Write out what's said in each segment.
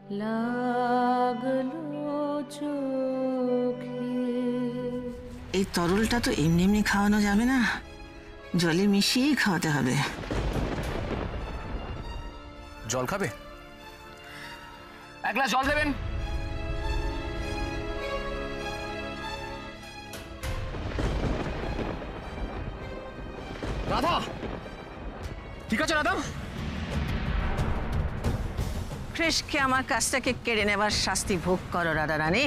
এই তরলটা তো এমনি এমনি খাওয়ানো যাবে না, জলে মিশিয়েই খাওয়াতে হবে। জল খাবে? এক গ্লাস জল দেবেন। রাধা, ঠিক আছে রাধা? কৃষকে আমার কাছ থেকে কেড়ে নেবার শাস্তি ভোগ করো রাধা রানী।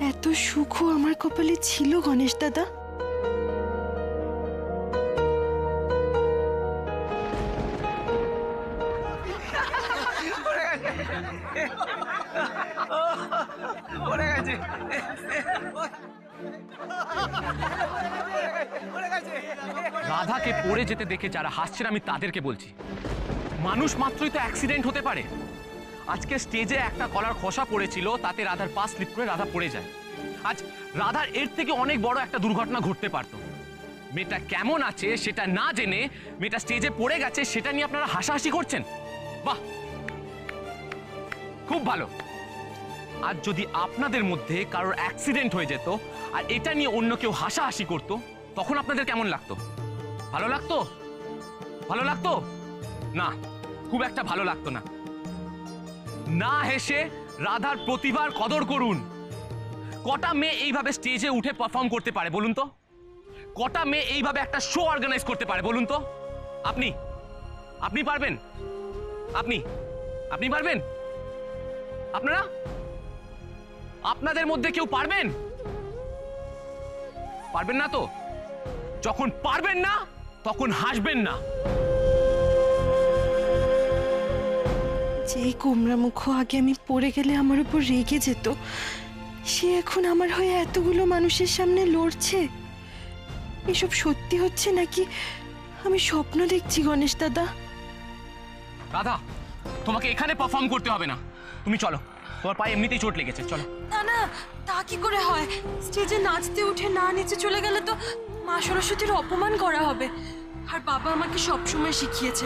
এত সুখও আমার কপালে ছিল গণেশ দাদা। রাধাকে পড়ে যেতে দেখে যারা হাসছেন আমি তাদেরকে বলছি, মানুষ মাত্রই তো অ্যাক্সিডেন্ট হতে পারে। আজকে স্টেজে একটা কলার খোসা পড়েছিল, তাতে রাধার পা স্লিপ করে রাধা পড়ে যায়। আজ রাধার এর থেকে অনেক বড় একটা দুর্ঘটনা ঘটতে পারত। মেয়েটা কেমন আছে সেটা না জেনে মেয়েটা স্টেজে পড়ে গেছে সেটা নিয়ে আপনারা হাসাহাসি করছেন। বাহ, খুব ভালো। আর যদি আপনাদের মধ্যে কারোর অ্যাক্সিডেন্ট হয়ে যেত আর এটা নিয়ে অন্য কেউ হাসাহাসি করত, তখন আপনাদের কেমন লাগতো? ভালো লাগতো? ভালো লাগতো না, খুব একটা ভালো লাগতো না। না হেসে রাধার প্রতিভার কদর করুন। কটা মেয়ে এইভাবে স্টেজে উঠে পারফর্ম করতে পারে বলুন তো? কটা মেয়ে এইভাবে একটা শো অর্গানাইজ করতে পারে বলুন তো? আপনি আপনি পারবেন? আপনি আপনি পারবেন? আপনারা আপনাদের মধ্যে কেউ পারবেন? পারবেন না তো? যখন পারবেন না তখন হাসবেন না। যে কোমরা মুখ আগে আমি পড়ে গেলে আমার উপর রেগে যেত, সে এখন আমার হয়ে এতগুলো মানুষের সামনে লড়ছে। এসব সত্যি হচ্ছে নাকি আমি স্বপ্ন দেখছি গণেশ দাদা? রাধা, তোমাকে এখানে পারফর্ম করতে হবে না, তুমি চলো, তোমার পায়ে এমনিতেই চোট লেগেছে, চলো। না না, তা কি করে হয়? স্টেজে নাচতে উঠে না নিচে চলে গেলে তো মা সরস্বতীর অপমান করা হবে। আর বাবা আমাকে সবসময় শিখিয়েছে,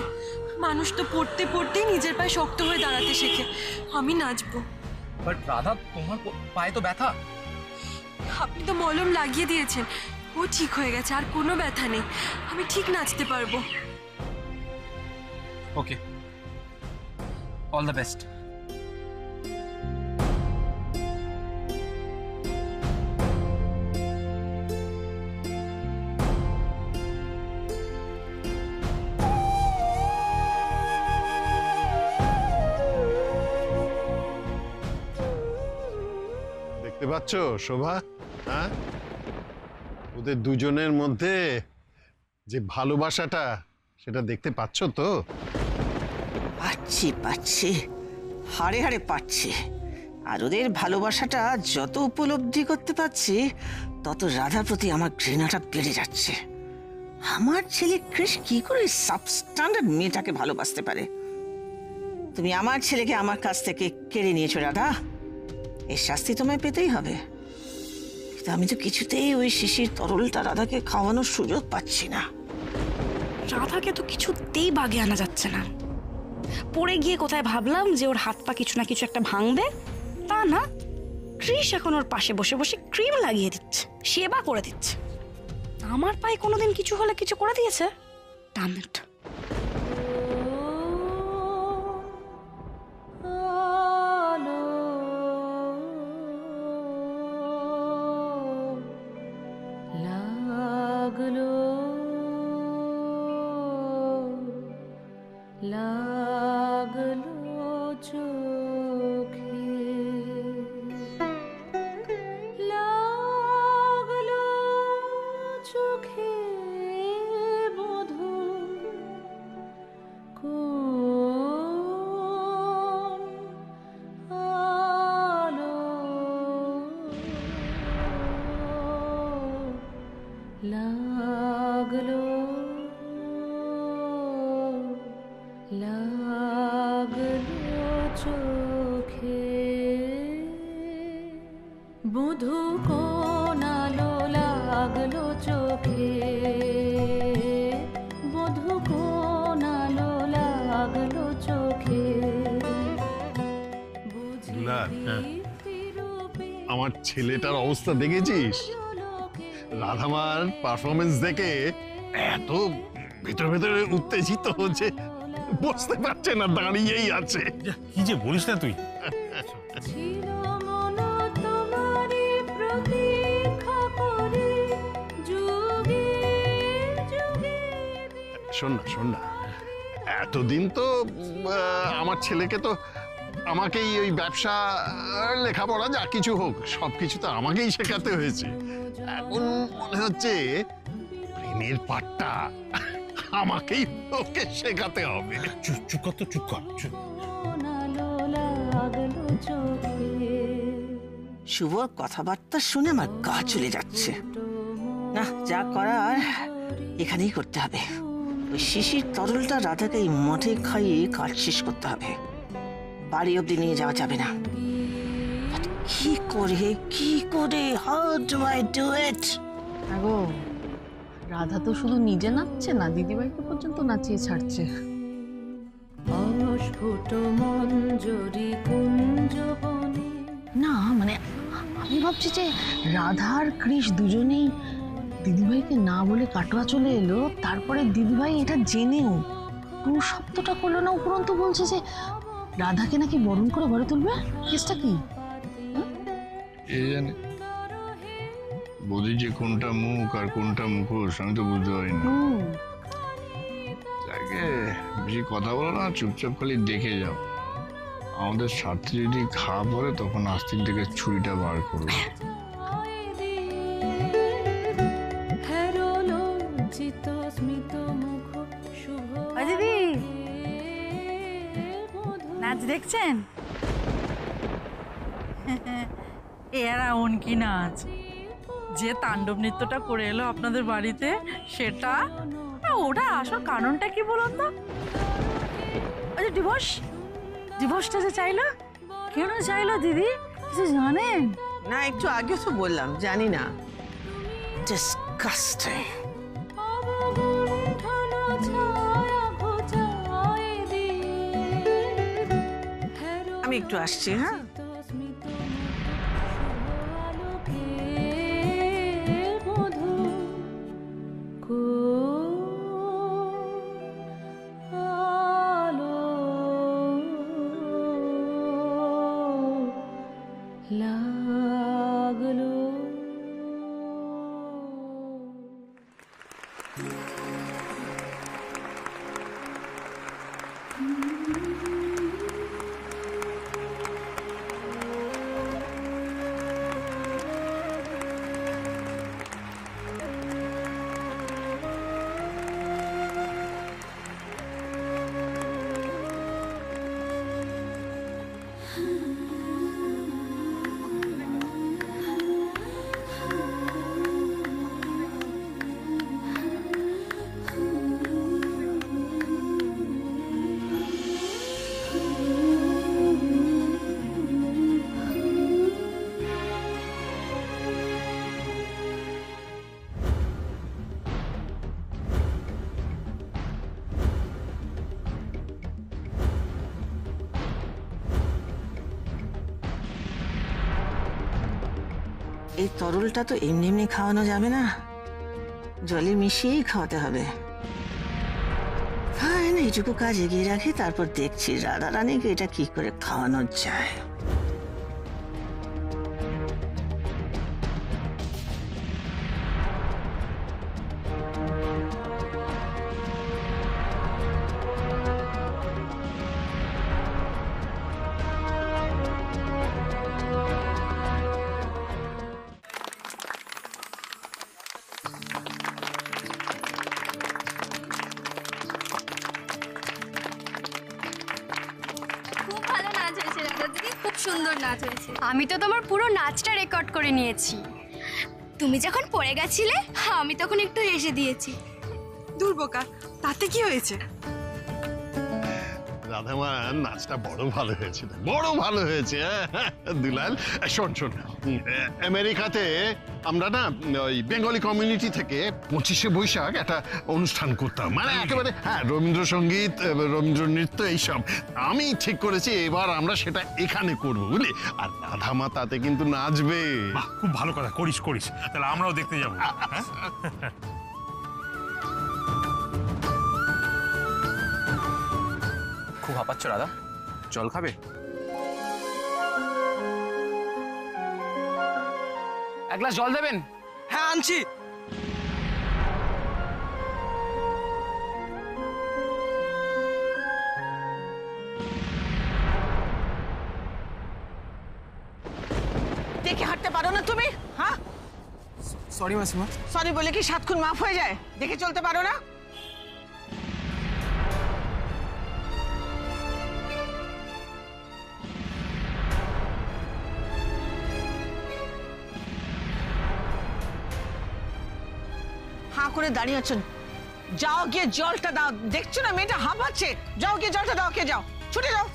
মানুষ তো পড়তে পড়তেই নিজের পায়ে শক্ত হয়ে দাঁড়াতে শেখে। আমি নাচবো। বাট রাধা, তোমার পায়ে তো ব্যথা। আপনি তো মলম লাগিয়ে দিয়েছেন, ও ঠিক হয়ে গেছে, আর কোনো ব্যথা নেই। আমি ঠিক নাচতে পারবো। ওকে, অল দ্য বেস্ট। দেখতে পাচ্ছ শোভা? হ্যাঁ, ওদের দুজনের মধ্যে যে ভালোবাসাটা সেটা দেখতে পাচ্ছ তো? পাচ্ছি পাচ্ছি, হাড়ে হাড়ে পাচ্ছি। আর ওদের ভালোবাসাটা যত উপলব্ধি করতে পারছি, তত রাধার প্রতি আমার ঘৃণাটা বেড়ে যাচ্ছে। আমার ছেলে কৃষ কি করে সাবস্ট্যান্ডার্ড মেয়েটাকে ভালোবাসতে পারে? তুমি আমার ছেলেকে আমার কাছ থেকে কেড়ে নিয়েছো রাধা, এর শাস্তি তোমায় পেতেই হবে। কিন্তু আমি তো কিছুতেই ওই শিশির তরলটা রাধাকে খাওয়ানোর সুযোগ পাচ্ছি না। রাধাকে তো কিছুতেই বাগে আনা যাচ্ছে না। পড়ে গিয়ে কোথায় ভাবলাম যে ওর হাত পা কিছু না কিছু একটা ভাঙবে, তা না, কৃষ এখন ওর পাশে বসে বসে ক্রিম লাগিয়ে দিচ্ছে, সেবা করে দিচ্ছে। আমার পায়ে কোনোদিন কিছু হলে কিছু করে দিয়েছে? Damn it! লাগলো লাগলো বধূ কোন আলো লাগলো চোখে, বধূ কোন আলো লাগলো চোখে। দুলা, আমার ছেলেটার অবস্থা দেখেছিস? রাধামার পারফরমেন্স দেখে এত ভেতরে ভেতরে উত্তেজিত হচ্ছে, বসতে পারছে না, দাঁড়িয়েই আছে। কি যে বলিস না তুই। ছিল মন তোমারি প্রতীক্ষা করে, যুগে যুগে। শোন না, এতদিন তো আমার ছেলেকে তো আমাকেই ওই ব্যবসা, লেখাপড়া যা কিছু হোক সবকিছু তো আমাকেই শেখাতে হয়েছে। এখন মনে হচ্ছে প্রেমের পাঠটা আমাকেই ওকে শেখাতে হবে। চুপ কর তো, চুপ কর। কোন আলো লাগলো চোখে। শুভর কথাবার্তা শুনে আমার গা চলে যাচ্ছে। না, যা করার এখানেই করতে হবে। ওই শিশির তরলটা রাধাকে এই মঠে খাইয়ে কাজ শেষ করতে হবে। বাড়ি অব্দি নিয়ে যাওয়া যাবে না। But কি করে how do I do it? আগো, রাধা তো শুধু নিজে নাচছে না, দিদিভাইকে পর্যন্ত নাচিয়ে ছাড়ছে। অস্ফুট মঞ্জরি কুঞ্জ বনে। না মানে আমি ভাবছি যে রাধা আর কৃষ দুজনেই দিদিভাইকে না বলে কাটোয়া চলে এলো, তারপরে দিদিভাই এটা জেনেও টু শব্দটা করলো না, উপরন্তু বলছে যে রাধাকে নাকি বরণ করে ঘরে তুলবে। কেসটা কি? এ জানে বৌদি যে কোনটা মুখ আর কোনটা মুখোশ আমি তো বুঝতে পারিনি। যাকে বেশি কথা বলো না, চুপচাপ খালি দেখে যাও। আমাদের সাথে যদি খাওয়া পড়ে তখন আস্তিক থেকে ছুরিটা বার করবে। দিদি নাচ দেখছেন? এরা অনকি নাচ, যে তাণ্ডব নৃত্যটা করে এলো আপনাদের বাড়িতে, সেটা ওটা আসল কারণটা কি বলুন তো? আচ্ছা, ডিভোর্সটা যে চাইলো, কেন চাইলো দিদি কিছু জানেন? না, একটু আগে তো বললাম জানি না। ডিসকাস্টিং। আমি একটু আসছি। হ্যাঁ, লাগলো। এই তরলটা তো এমনি এমনি খাওয়ানো যাবে না, জলে মিশিয়েই খাওয়াতে হবে। ফাইন, এইটুকু কাজ এগিয়ে রাখি, তারপর দেখছি রাধা রানীকে এটা কি করে খাওয়ানো যায়। খুব ভালো নাচ হয়েছে রাধা দিদি, খুব সুন্দর নাচ হয়েছে। আমি তো তোমার পুরো নাচটা রেকর্ড করে নিয়েছি। তুমি যখন পড়ে গেছিলে আমি তখন একটু হেসে দিয়েছি। দূর বোকা, তাতে কি হয়েছে? রাধামার নাচটা বড় ভালো হয়েছে, বড় ভালো হয়েছে। দুলাল শোন শোন, আমেরিকাতে আমরা না ওই বেঙ্গলি কমিউনিটি থেকে 25শে বৈশাখ একটা অনুষ্ঠান করতাম, মানে একেবারে হ্যাঁ রবীন্দ্রসঙ্গীত, রবীন্দ্র নৃত্য এইসব। আমি ঠিক করেছি এবার আমরা সেটা এখানে করবো, বুঝলি? আর রাধামা তাতে কিন্তু নাচবে। বাহ, খুব ভালো কথা, করিস করিস, তাহলে আমরাও দেখতে যাবো। হ্যাঁ? খুব হাঁপাচ্ছ রাধা, জল খাবে? এক গ্লাস জল দেবেন? হ্যাঁ আনছি। দেখে হাঁটতে পারো না তুমি? হ্যাঁ, সরি মাসিমা। সরি বলে কি 7 খুন মাফ হয়ে যায়? দেখে চলতে পারো না? হাঁ করে দাঁড়িয়ে আছো, যাও গিয়ে জলটা দাও। দেখছো না মেয়েটা হাঁপাচ্ছে? যাও গিয়ে জলটা দাও, কে যাও, ছুটে যাও।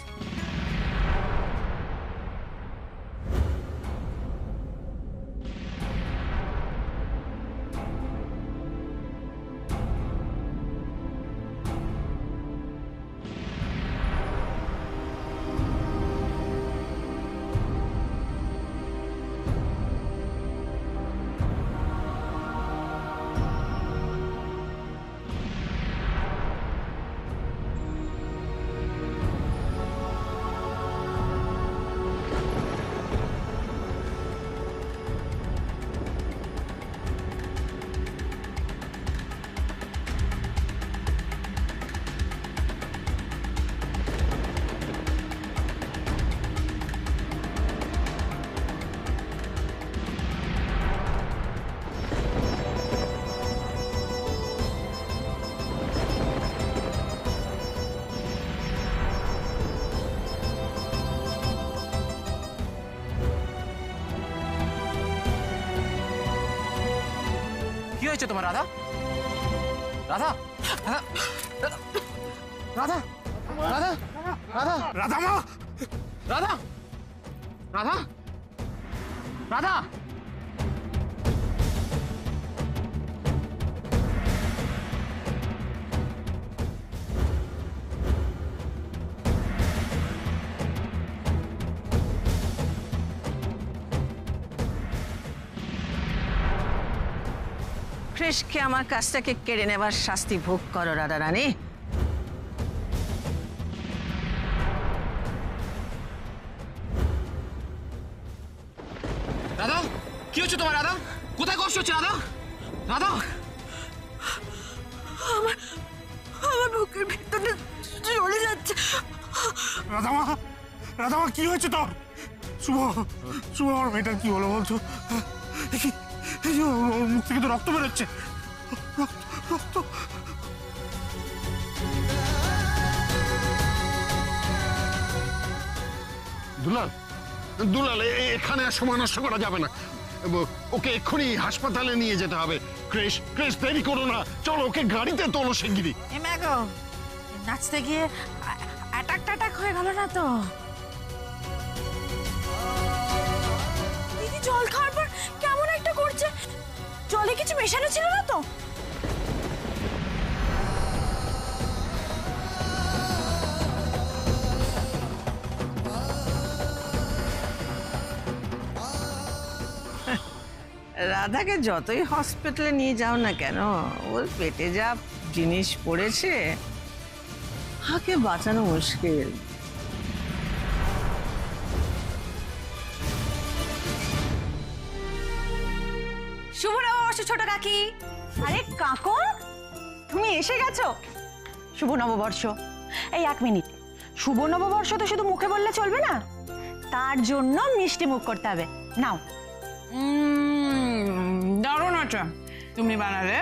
কি হয়েছে তোমার রাধা? রাধা, রাধা, রাধা, রাধা, রাধামা, রাধা, রাধা, রাধা। কৃষ্ণকে আমার কাছ থেকে কেড়ে নেবার শাস্তি ভোগ করো রাধা রানী। রাধা, কি হচ্ছে তোমার রাধা? কোথায় কষ্ট হচ্ছে রাধা? রাধা, আমার আমার বুকের ভিতরে জ্বলে যাচ্ছে। রাধামা, রাধামা কি হয়েছে তোর? শুভ, শুভ, আমার মেয়েটার কি হলো বলছো? এই যে ওর মুখ থেকে তো রক্ত বেরোচ্ছে, রক্ত, রক্ত। দুলাল, দুলাল এখানে আর সময় নষ্ট করা যাবে না, ওকে এক্ষুনি হাসপাতালে নিয়ে যেতে হবে। ক্রিস, ক্রিস দেরি করো না, চলো ওকে গাড়িতে তোলো শিগগিরি। গো, নাচতে গিয়ে অ্যাটাক ট্যাটাক হয়ে গেল না তো? দিদি জল খাওয়ার পর কেমন একটা করছে, জলে কিছু মেশানো ছিল না তো? রাধাকে যতই হসপিটালে নিয়ে যাও না কেন, ওর পেটে যা জিনিস পড়েছে, হাকে বাঁচানো মুশকিল। শুভ নববর্ষ ছোট কাকি। আরে কাকু, তুমি এসে গেছো? শুভ নববর্ষ। এই 1 মিনিট, শুভ নববর্ষ তো শুধু মুখে বললে চলবে না, তার জন্য মিষ্টি মুখ করতে হবে। নাও। দারুণ আছে তুমি বানালে।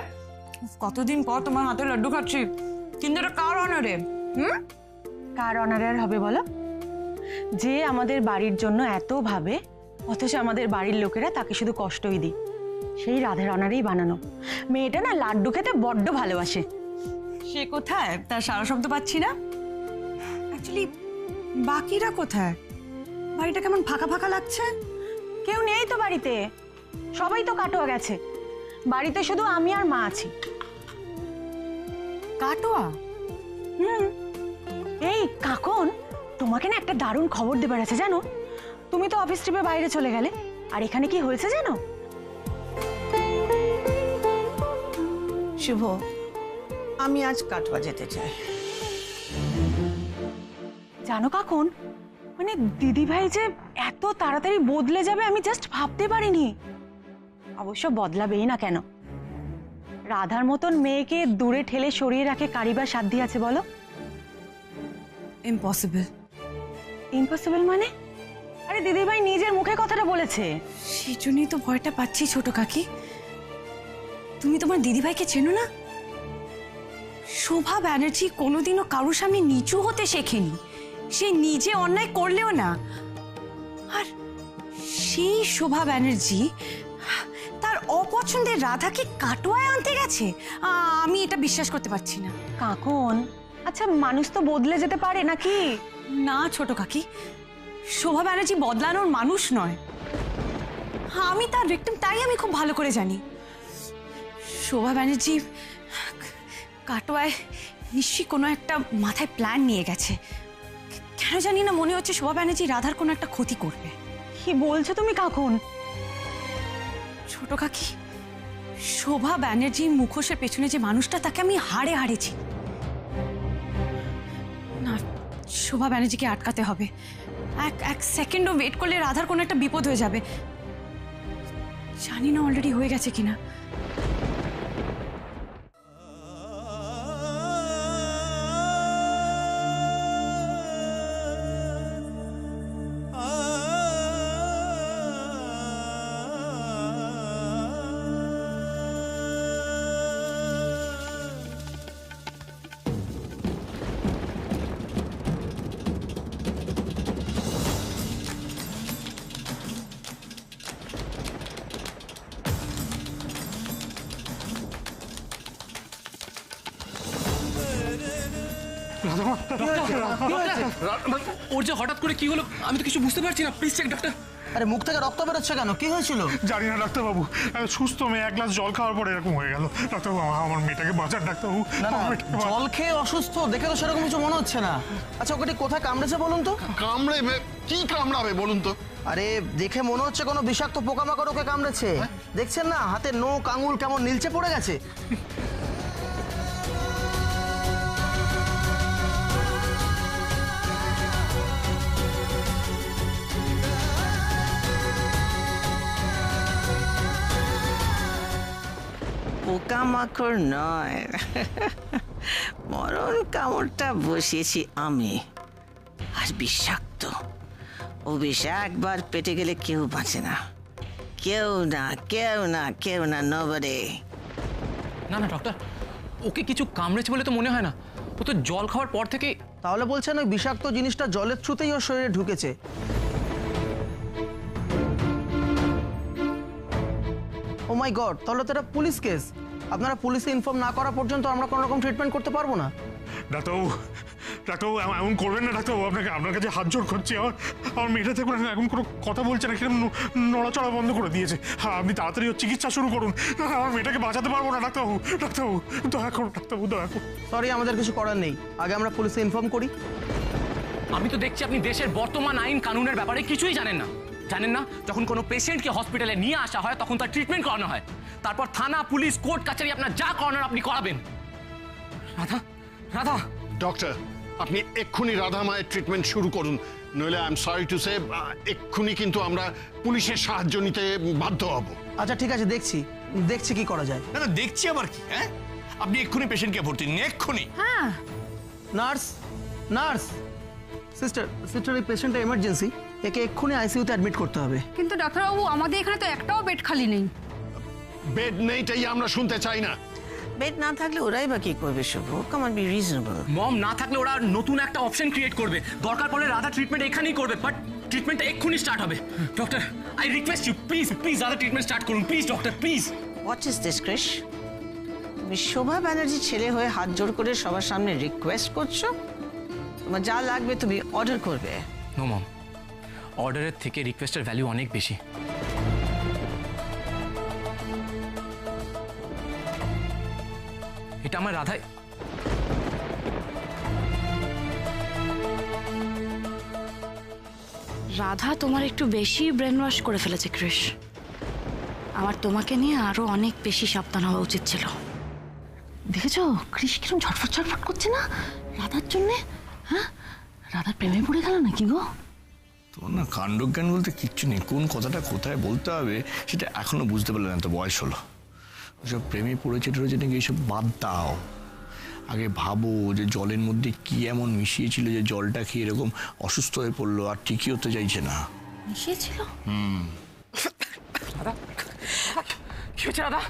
কতদিন পর তোমার হাতে লাড্ডু খাচ্ছি, কিন্তু এটা কার অনারে? কার অনারের হবে বলো? যে আমাদের বাড়ির জন্য এত ভাবে, অথচ আমাদের বাড়ির লোকেরা তাকে শুধু কষ্টই দিই, সেই রাধের অনারেই বানানো। মেয়েটা না লাড্ডু খেতে বড্ড ভালোবাসে। সে কোথায়, তার সারা শব্দ পাচ্ছি না। অ্যাকচুয়ালি বাকিরা কোথায়? বাড়িটা কেমন ফাঁকা ফাঁকা লাগছে। কেউ নেই তো বাড়িতে, সবাই তো কাটোয়া গেছে। বাড়িতে শুধু আমি আর মা আছি। কাটোয়া? এই কাকন, তোমাকে না একটা দারুণ খবর দেবার আছে জানো। তুমি তো অফিস ট্রিপে বাইরে চলে গেলে, আর এখানে কি হয়েছে জানো? শুভ, আমি আজ কাটোয়া যেতে চাই। জানো কাকন, মানে দিদি ভাই যে এত তাড়াতাড়ি বদলে যাবে আমি জাস্ট ভাবতে পারিনি। অবশ্য বদলাবেই না কেন, রাধার মতন মেয়েকে দূরে ঠেলে সরিয়ে রাখে কারিবার সাধ্য আছে বলো? ইম্পসিবল। ইম্পসিবল মানে? আরে দিদি ভাই নিজের মুখে কথাটা বলেছে। সেই জন্যই তো ভয়টা পাচ্ছি ছোট কাকি। তুমি তোমার দিদিভাইকে চেনো না? শোভা ব্যানার্জি কোনোদিনও কারোর সামনে নিচু হতে শেখেনি। সে নিজে অন্যায় করলেও না। আর সেই শোভা ব্যানার্জি তার অপছন্দের রাধাকে কাটোয়ায় আনতে গেছে। আমি এটা বিশ্বাস করতে পারছি না। কাকন, আচ্ছা মানুষ তো বদলে যেতে পারে নাকি? না ছোট কাকি, শোভা ব্যানার্জি বদলানোর মানুষ নয়। আমি তার ভিক্টিম, তাই আমি খুব ভালো করে জানি। শোভা ব্যানার্জি কাটোয়ায় নিশ্চয়ই কোনো একটা মাথায় প্ল্যান নিয়ে গেছে। কেন জানি না মনে হচ্ছে শোভা ব্যানার্জি রাধার কোনো একটা ক্ষতি করবে। কি বলছো তুমি কাকন? ছোট কাকি, শোভা ব্যানার্জির মুখোশের পেছনে যে মানুষটা, তাকে আমি হাড়ে হারেছি। না, শোভা ব্যানার্জিকে আটকাতে হবে। এক সেকেন্ডও ওয়েট করলে রাধার কোনো একটা বিপদ হয়ে যাবে। জানি না অলরেডি হয়ে গেছে কিনা। ওর যে হঠাৎ করে কি হলো আমি তো কিছু বুঝতে পারছি না। Please check doctor. আরে মুখ থেকে রক্ত বেরোচ্ছে কেন? কি হয়েছিল? জানি না ডাক্তারবাবু, সুস্থ মেয়ে এক গ্লাস জল খাওয়ার পরে এরকম হয়ে গেল। ডাক্তারবাবু, আমার মেয়েটাকে বাঁচান ডাক্তারবাবু। না না, জল খেয়ে অসুস্থ দেখে তো সেরকম কিছু মনে হচ্ছে না। আচ্ছা, ওকে ঠিক কোথায় কামড়েছে বলুন তো? কামড়েবে? কি কামড়াবে বলুন তো? আরে দেখে মনে হচ্ছে কোনো বিষাক্ত পোকামাকড় ওকে কামড়েছে। দেখছেন না হাতে নখ আঙুল কেমন নীলচে পড়ে গেছে। পোকামাকড় নয়, মরণ কামড়টা বসিয়েছি আমি। আর বিষাক্ত, ও বিষ একবার পেটে গেলে কেউ বাঁচে না। কেউ না, কেউ না, কেউ না, নোবডি। না না ডক্টর, ওকে কিছু কামড়েছে বলে তো মনে হয় না। ও তো জল খাওয়ার পর থেকে। তাহলে বলছেন ওই বিষাক্ত জিনিসটা জলের থ্রুতেই ওর শরীরে ঢুকেছে। ও মাই গড, তাহলে তো এটা পুলিশ কেস। আপনারা পুলিশে ইনফর্ম না করা পর্যন্ত আমরা কোনো রকম ট্রিটমেন্ট করতে পারবো না। ডাক্তারবাবু, ডাক্তারবাবু এমন করবেন না ডাক্তারবাবু। আপনার কাছে হাত জোর করছি। আমার মেয়েটা দেখুন এখন কোনো কথা বলছে না, কিরকম নড়াচড়া বন্ধ করে দিয়েছে। আপনি তাড়াতাড়ি ওর চিকিৎসা শুরু করুন। আমার মেয়েটাকে বাঁচাতে পারবো না ডাক্তারবাবু। ডাক্তারবাবু দয়া করুন, ডাক্তারবাবু দয়া করুন। সরি, আমাদের কিছু করার নেই। আগে আমরা পুলিশে ইনফর্ম করি। আমি তো দেখছি আপনি দেশের বর্তমান আইন কানুনের ব্যাপারে কিছুই জানেন না। জানেন না, যখন কোনো পেশেন্টকে হসপিটালে নিয়ে আসা হয় তখন তার ট্রিটমেন্ট করানো হয়। তারপর থানা, পুলিশ, কোর্ট কাছারি আপনার যা করানোর আপনি করাবেন। রাধা, রাধা। ডক্টর, আপনি এক্ষুনি রাধা মায়ের ট্রিটমেন্ট শুরু করুন, নইলে I am sorry to say এক্ষুনি কিন্তু আমরা পুলিশের সাহায্য নিতে বাধ্য হব। আচ্ছা ঠিক আছে, দেখছি কি করা যায়। না না, দেখছি আবার কি? হ্যাঁ, আপনি এক্ষুনি পেশেন্টকে ভর্তি নিন, এক্ষুনি। হ্যাঁ নার্স, নার্স, সিস্টার এই পেশেন্টটা এমার্জেন্সি, একে এক্ষুনি আইসিইউতে অ্যাডমিট করতে হবে। কিন্তু ডাক্তারবাবু, আমাদের এখানে তো একটাও বেড খালি নেই। বেড নেইটাই আমরা শুনতে চাই না। বেড না থাকলে ওরাই বা কি করবে Shubho? Come on, be reasonable. Mom না থাকলে ওরা নতুন একটা অপশন ক্রিয়েট করবে। দরকার পড়লে রাধা ট্রিটমেন্ট এখানেই করবে, বাট ট্রিটমেন্টটা এক্ষুনি স্টার্ট হবে। Doctor, I request you, please please Radha treatment start করুন, please doctor, please. What is this Krish? তুমি শোভা ব্যানার্জি ছেলে হয়ে হাত জোর করে সবার সামনে রিকোয়েস্ট করছো? তোমার যা লাগবে তুমি অর্ডার করবে। নো মম, অর্ডারের থেকে রিকোয়েস্টের ভ্যালু অনেক বেশি। এটা আমার রাধাই। রাধা তোমার একটু বেশি ব্রেন ওয়াশ করে ফেলেছে ক্রিশ। আমার তোমাকে নিয়ে আরো অনেক বেশি সাবধান হওয়া উচিত ছিল। দেখেছো কৃষ কিরম ছটফট ছটফট করছে না রাধার জন্যে? হ্যাঁ, রাধার প্রেমে পড়ে গেল নাকি গো? তোমার না কাণ্ডজ্ঞান বলতে কিচ্ছু নেই। কোন কথাটা কোথায় বলতে হবে সেটা এখনো বুঝতে পারলে না, তো বয়স হলো। ওসব প্রেমে পড়েছে টড়েছে নাকি এইসব বাদ দাও। আগে ভাবো যে জলের মধ্যে কি এমন মিশিয়েছিল যে জলটা খেয়ে এরকম অসুস্থ হয়ে পড়লো আর ঠিকই হতে চাইছে না। মিশিয়েছিল? রাধা, কি হয়েছে রাধা?